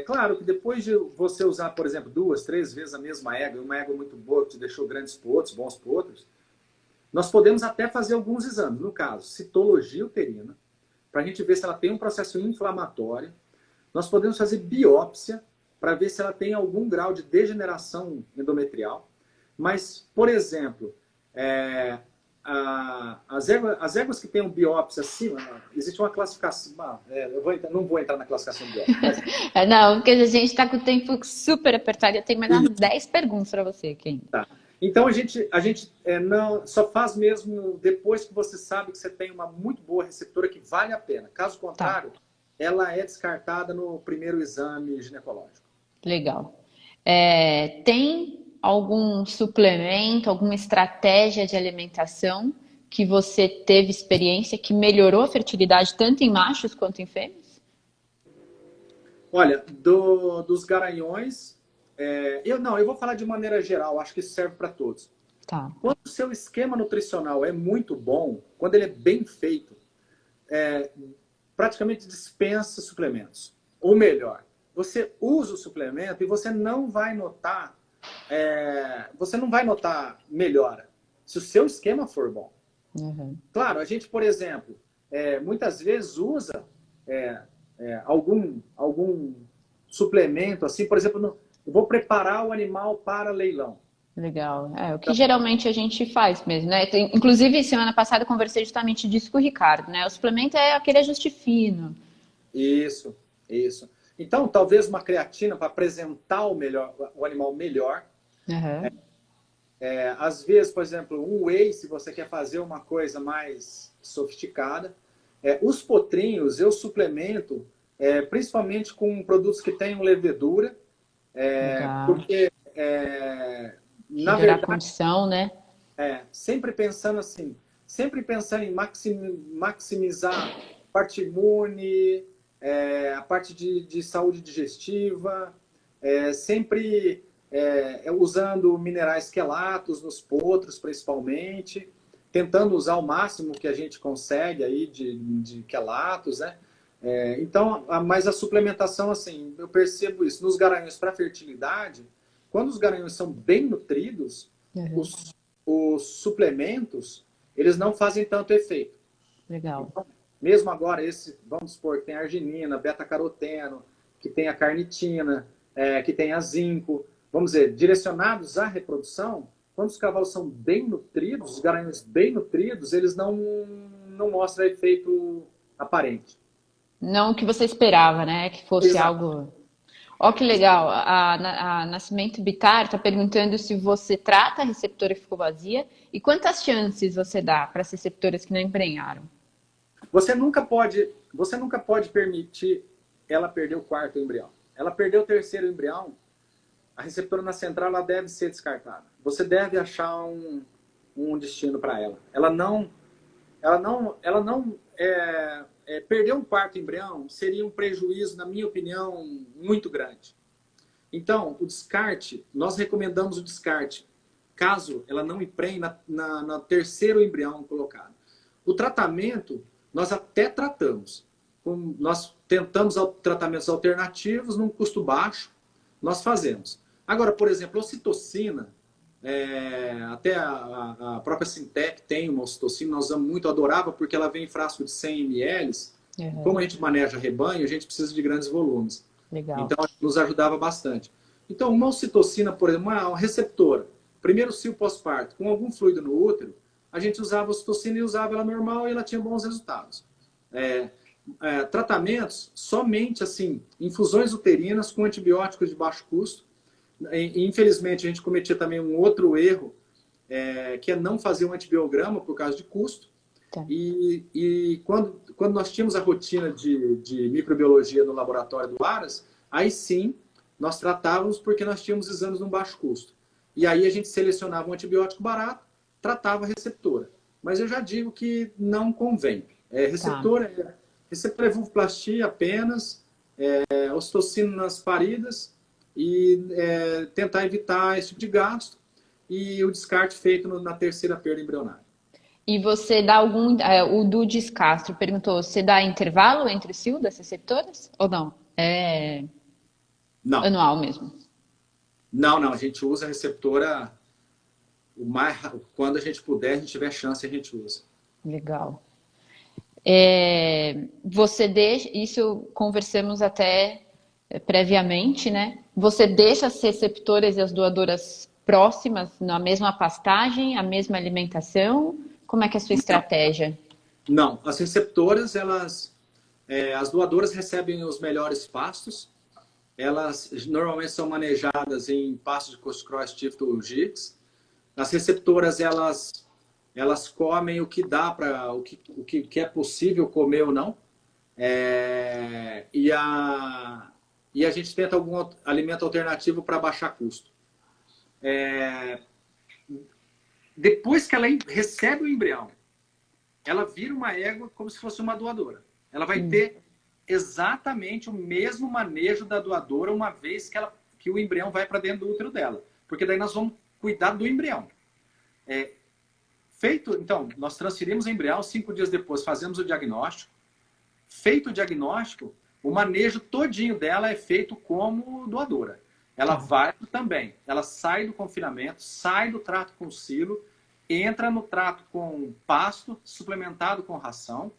claro que depois de você usar, por exemplo, 2, 3 vezes a mesma égua, uma égua muito boa, que te deixou grandes potros, bons potros, nós podemos até fazer alguns exames. No caso, citologia uterina, para a gente ver se ela tem um processo inflamatório. Nós podemos fazer biópsia para ver se ela tem algum grau de degeneração endometrial. Mas, por exemplo, as éguas que têm um biópsia acima, existe uma classificação. Não vou entrar na classificação de biópsia. Mas...
Não, porque a gente está com o tempo super apertado. Eu tenho mais umas 10 perguntas para você, Ken.
Tá. Então, a gente não, só faz mesmo depois que você sabe que você tem uma muito boa receptora que vale a pena. Caso contrário, ela é descartada no primeiro exame ginecológico.
Legal. Tem algum suplemento, alguma estratégia de alimentação que você teve experiência que melhorou a fertilidade tanto em machos quanto em fêmeas?
Olha, dos garanhões, eu vou falar de maneira geral, acho que isso serve para todos.
Tá.
Quando o seu esquema nutricional é muito bom, quando ele é bem feito, praticamente dispensa suplementos. Ou melhor, você usa o suplemento e você não vai notar melhora, se o seu esquema for bom.
Uhum.
Claro, a gente, por exemplo, muitas vezes usa algum suplemento, assim, por exemplo, eu vou preparar o animal para leilão.
Legal. O que geralmente a gente faz mesmo, né? Inclusive, semana passada eu conversei justamente disso com o Ricardo, né? O suplemento é aquele ajuste fino.
Isso. Então, talvez uma creatina para apresentar o animal melhor.
Uhum.
Às vezes, por exemplo, um whey, se você quer fazer uma coisa mais sofisticada. Os potrinhos eu suplemento, principalmente com produtos que tenham levedura, porque, na verdade,
condição, né?
sempre pensando em maximizar a parte imune, a parte de saúde digestiva, sempre usando minerais quelatos nos potros, principalmente, tentando usar o máximo que a gente consegue aí de quelatos, né? Então, mas a suplementação, assim, eu percebo isso. Nos garanhões para fertilidade, quando os garanhões são bem nutridos, os suplementos, eles não fazem tanto efeito.
Legal.
Então, mesmo agora, vamos supor que tem arginina, beta-caroteno, que tem a carnitina, que tem a zinco, vamos dizer, direcionados à reprodução, quando os cavalos são bem nutridos, os garanhões bem nutridos, eles não mostram efeito aparente.
Não o que você esperava, né? Que fosse
Exato.
algo... Ó, que legal. A Nascimento Bitar está perguntando se você trata a receptora que ficou vazia e quantas chances você dá para as receptoras que não emprenharam.
Você nunca pode permitir ela perder o quarto embrião. Ela perdeu o terceiro embrião, a receptora na central ela deve ser descartada. Você deve achar um destino para ela. Ela não perder um quarto embrião seria um prejuízo, na minha opinião, muito grande. Então, o descarte, nós recomendamos o descarte, caso ela não emprenhe no terceiro embrião colocado. O tratamento, nós até tratamos. Nós tentamos tratamentos alternativos num custo baixo, nós fazemos. Agora, por exemplo, a ocitocina, até a própria Sintec tem uma ocitocina, nós usamos muito, eu adorava, porque ela vem em frasco de 100 ml. Uhum. Como a gente maneja rebanho, a gente precisa de grandes volumes.
Legal.
Então, nos ajudava bastante. Então, uma ocitocina, por exemplo, uma receptora, primeiro cio pós-parto, com algum fluido no útero, a gente usava a ocitocina e usava ela normal e ela tinha bons resultados. Tratamentos, somente assim, infusões uterinas com antibióticos de baixo custo. Infelizmente, a gente cometia também um outro erro, que é não fazer um antibiograma por causa de custo. Tá. E quando nós tínhamos a rotina de microbiologia no laboratório do Aras, aí sim, nós tratávamos porque nós tínhamos exames num baixo custo. E aí a gente selecionava um antibiótico barato, tratava a receptora. Mas eu já digo que não convém. Receptora é vulvoplastia apenas, ocitocina nas paridas, e tentar evitar esse tipo de gasto e o descarte feito na terceira perda embrionária.
E você dá o Dudes Castro perguntou, você dá intervalo entre o cio das receptoras ou não?
Não.
Anual mesmo?
Não, a gente usa a receptora quando a gente puder, a gente tiver chance, a gente usa.
Legal. Você deixa, isso conversamos até previamente, né? Você deixa as receptoras e as doadoras próximas na mesma pastagem, a mesma alimentação? Como é que é a sua
Então,
estratégia?
não, as receptoras, as doadoras recebem os melhores pastos. Elas normalmente são manejadas em pastos de Cross Tifton ou Gix. As receptoras, elas comem o que dá para o que é possível comer ou não. E a gente tenta algum alimento alternativo para baixar custo. Depois que ela recebe o embrião, ela vira uma égua como se fosse uma doadora. Ela vai ter exatamente o mesmo manejo da doadora uma vez que o embrião vai para dentro do útero dela. Porque daí nós vamos cuidar do embrião. Então, nós transferimos o embrião, 5 dias depois fazemos o diagnóstico. Feito o diagnóstico, o manejo todinho dela é feito como doadora. Ela vai também, ela sai do confinamento, sai do trato com silo, entra no trato com pasto, suplementado com ração.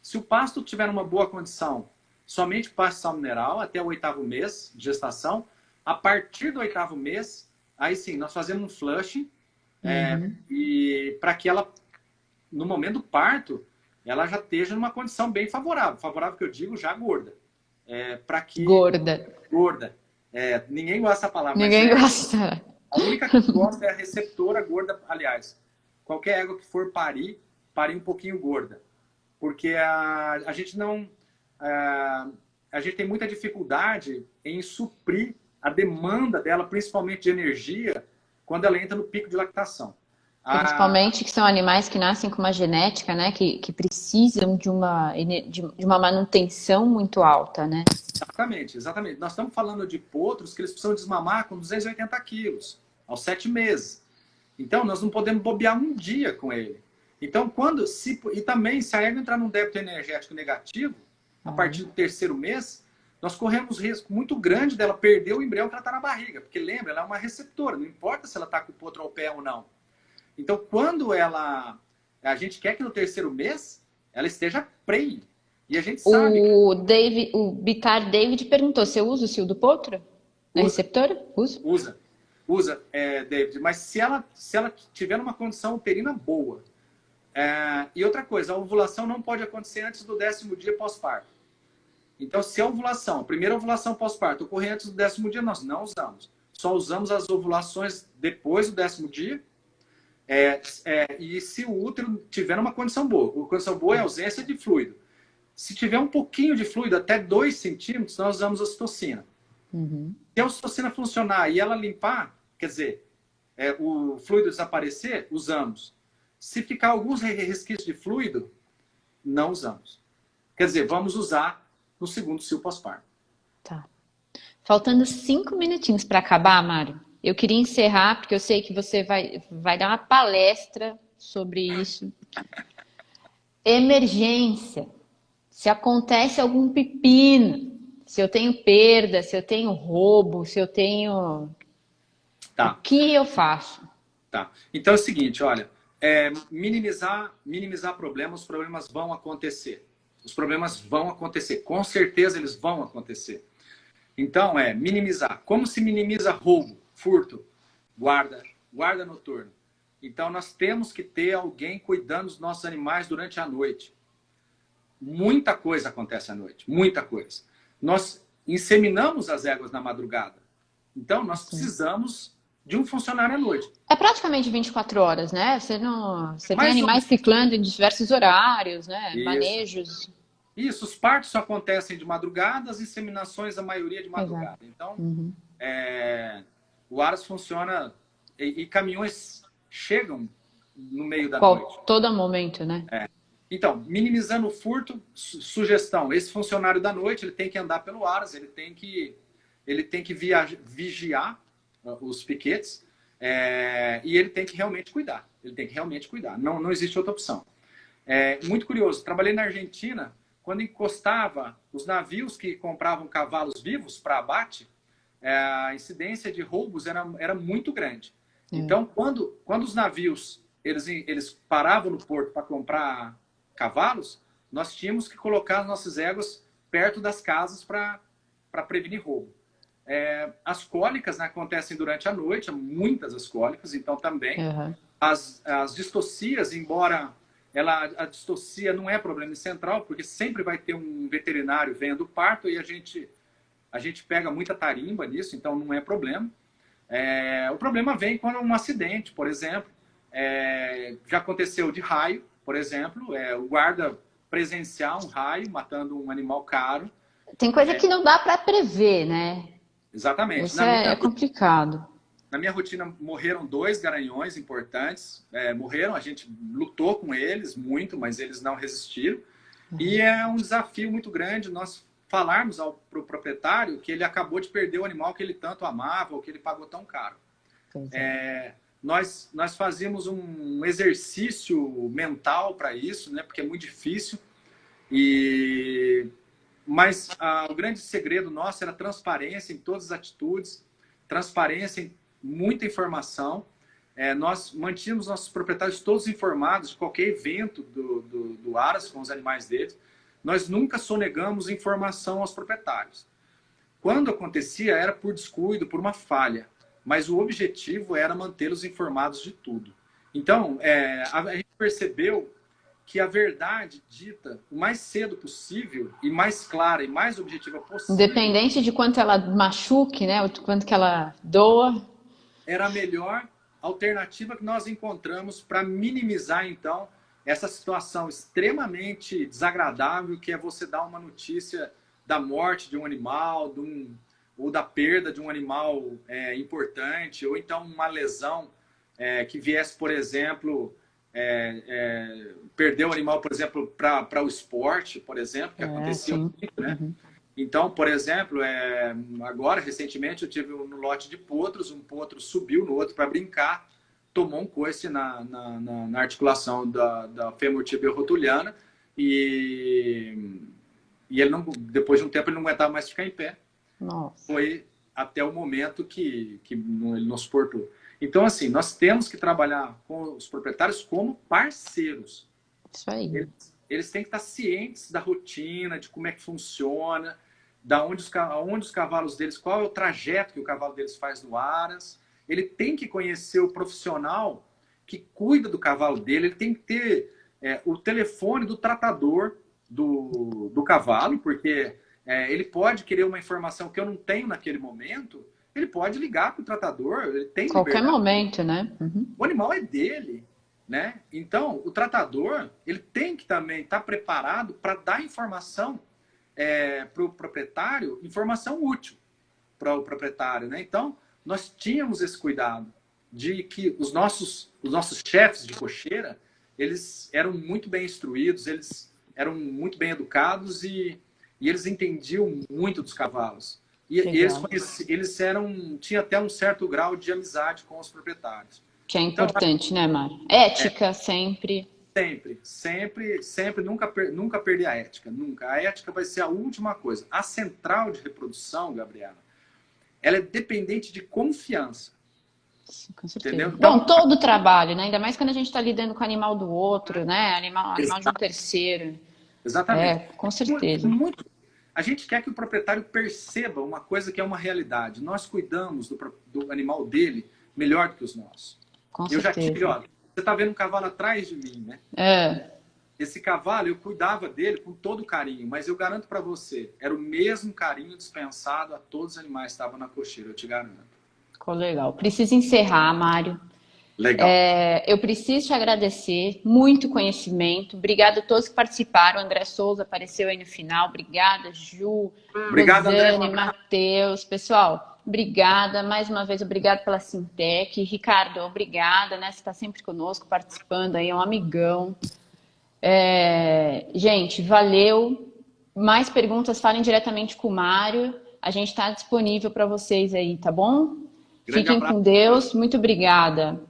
Se o pasto tiver uma boa condição, somente pasto sal mineral até o 8º mês de gestação. A partir do 8º mês, aí sim, nós fazemos um flushing, e para que ela, no momento do parto, ela já esteja numa condição bem favorável. Favorável que eu digo, já gorda. Para que...
Gorda.
Gorda. Ninguém gosta dessa palavra.
Ninguém gosta.
A única que gosta é a receptora gorda. Aliás, qualquer égua que for parir um pouquinho gorda. Porque a gente não... a gente tem muita dificuldade em suprir a demanda dela, principalmente de energia, quando ela entra no pico de lactação.
Principalmente que são animais que nascem com uma genética, né? Que precisam de uma manutenção muito alta, né?
Exatamente, exatamente. Nós estamos falando de potros que eles precisam desmamar com 280 quilos, aos 7 meses. Então, nós não podemos bobear um dia com ele. Então, e também, se a égua entrar num débito energético negativo, a partir do 3º mês, nós corremos risco muito grande dela perder o embrião que ela está na barriga. Porque, lembra, ela é uma receptora, não importa se ela está com o potro ao pé ou não. Então, quando a gente quer que no 3º mês, ela esteja prei. E a gente sabe...
O Bitar David perguntou, você usa o cio do potro? Na receptora?
Usa, David. Mas se ela tiver uma condição uterina boa. E outra coisa, a ovulação não pode acontecer antes do 10º dia pós-parto. Então, se a primeira ovulação pós-parto ocorrer antes do 10º dia, nós não usamos. Só usamos as ovulações depois do 10º dia. E se o útero tiver uma condição boa. A condição boa é a ausência de fluido. Se tiver um pouquinho de fluido, até 2 centímetros, nós usamos a ocitocina. Se a ocitocina funcionar e ela limpar, quer dizer, o fluido desaparecer, usamos. Se ficar alguns resquícios de fluido, não usamos. Quer dizer, vamos usar no 2º cio pós-parto.
Tá. Faltando 5 minutinhos para acabar, Mário. Eu queria encerrar, porque eu sei que você vai dar uma palestra sobre isso. Emergência. Se acontece algum pepino, se eu tenho perda, se eu tenho roubo, se eu tenho...
Tá.
O que eu faço?
Tá. Então é o seguinte, olha, minimizar problemas, os problemas vão acontecer. Os problemas vão acontecer. Com certeza eles vão acontecer. Então minimizar. Como se minimiza roubo, furto, guarda noturno? Então nós temos que ter alguém cuidando dos nossos animais durante a noite. Muita coisa acontece à noite, muita coisa. Nós inseminamos as éguas na madrugada. Então, nós precisamos de um funcionário à noite.
É praticamente 24 horas, né? Você tem animais ciclando em diversos horários, né?
Isso.
Manejos.
Isso, os partos só acontecem de madrugada, as inseminações, a maioria de madrugada.
Exato.
Então, o Aras funciona e caminhões chegam no meio da noite.
Todo momento, né?
Então, minimizando o furto, sugestão, esse funcionário da noite, ele tem que andar pelo Aras, ele tem que vigiar os piquetes, e ele tem que realmente cuidar. Não existe outra opção. Muito curioso, trabalhei na Argentina, quando encostava os navios que compravam cavalos vivos para abate, a incidência de roubos era muito grande. Então, quando os navios eles paravam no porto para comprar cavalos, nós tínhamos que colocar as nossas éguas perto das casas para para prevenir roubo. As cólicas, né, acontecem durante a noite, muitas as cólicas, então também.
Uhum.
As distocias, embora a distocia não é problema central, porque sempre vai ter um veterinário vendo o parto e a gente pega muita tarimba nisso, então não é problema. O problema vem quando é um acidente, por exemplo. Já aconteceu de raio, por exemplo, o guarda presenciar um raio matando um animal caro.
Tem coisa que não dá para prever, né?
Exatamente.
Isso é complicado.
Na minha rotina morreram 2 garanhões importantes. Morreram, a gente lutou com eles muito, mas eles não resistiram. E é um desafio muito grande nós falarmos para o proprietário que ele acabou de perder o animal que ele tanto amava ou que ele pagou tão caro. Nós fazíamos um exercício mental para isso, né? Porque é muito difícil. Mas o grande segredo nosso era transparência em todas as atitudes, transparência em muita informação. Nós mantínhamos nossos proprietários todos informados de qualquer evento do Aras com os animais deles. Nós nunca sonegamos informação aos proprietários. Quando acontecia, era por descuido, por uma falha. Mas o objetivo era mantê-los informados de tudo. Então, a gente percebeu que a verdade dita o mais cedo possível e mais clara e mais objetiva possível.
Independente de quanto ela machuque, né? Ou quanto que ela doa.
Era a melhor alternativa que nós encontramos para minimizar, então, essa situação extremamente desagradável que é você dar uma notícia da morte de um animal, ou da perda de um animal importante, ou então uma lesão que viesse, por exemplo, perder o animal, por exemplo, para o esporte, por exemplo, que acontecia muito, né?
Uhum.
Então, por exemplo, agora, recentemente, eu tive no lote de potros, um potro subiu no outro para brincar, tomou um coice na articulação da fêmur-tibial-rotuliana e ele não, depois de um tempo ele não aguentava mais ficar em pé.
Nossa.
Foi até o momento que ele não suportou. Então, assim, nós temos que trabalhar com os proprietários como parceiros.
Isso aí.
Eles têm que estar cientes da rotina, de como é que funciona, aonde os cavalos deles, qual é o trajeto que o cavalo deles faz no Aras. Ele tem que conhecer o profissional que cuida do cavalo dele, ele tem que ter o telefone do tratador do cavalo, porque ele pode querer uma informação que eu não tenho naquele momento, ele pode ligar para o tratador, ele tem
Qualquer
liberdade.
momento, né? Uhum.
O animal é dele, né? Então, o tratador, ele tem que também estar preparado para dar informação para o proprietário, informação útil para o proprietário, né? Então, nós tínhamos esse cuidado de que os nossos chefes de cocheira, eles eram muito bem instruídos, eles eram muito bem educados e eles entendiam muito dos cavalos. E eles tinham até um certo grau de amizade com os proprietários.
Que é importante, né, Mário? Ética sempre.
Sempre, nunca perder a ética, nunca. A ética vai ser a última coisa. A central de reprodução, Gabriela, ela é dependente de confiança.
Com certeza.
Entendeu?
Bom, todo o trabalho, né? Ainda mais quando a gente está lidando com o animal do outro, né? Animal de um terceiro.
Exatamente.
Com certeza.
A gente quer que o proprietário perceba uma coisa que é uma realidade. Nós cuidamos do animal dele melhor do que os nossos.
Com
eu
certeza.
já tive, ó, você está vendo um cavalo atrás de mim, né? Esse cavalo, eu cuidava dele com todo carinho, mas eu garanto para você, era o mesmo carinho dispensado a todos os animais que estavam na cocheira, eu te garanto.
Ficou legal. Preciso encerrar, Mário.
Legal.
Eu preciso te agradecer, muito conhecimento. Obrigada a todos que participaram. André Souza apareceu aí no final. Obrigada, Ju,
Obrigado,
Rosane,
André.
Matheus. Pessoal, obrigada. Mais uma vez, obrigada pela Sintec. Ricardo, obrigada, né? Você está sempre conosco, participando aí, é um amigão. Gente, valeu. Mais perguntas, falem diretamente com o Mário. A gente está disponível para vocês aí, tá bom?
Grande
Fiquem
abraço.
com Deus. Muito obrigada.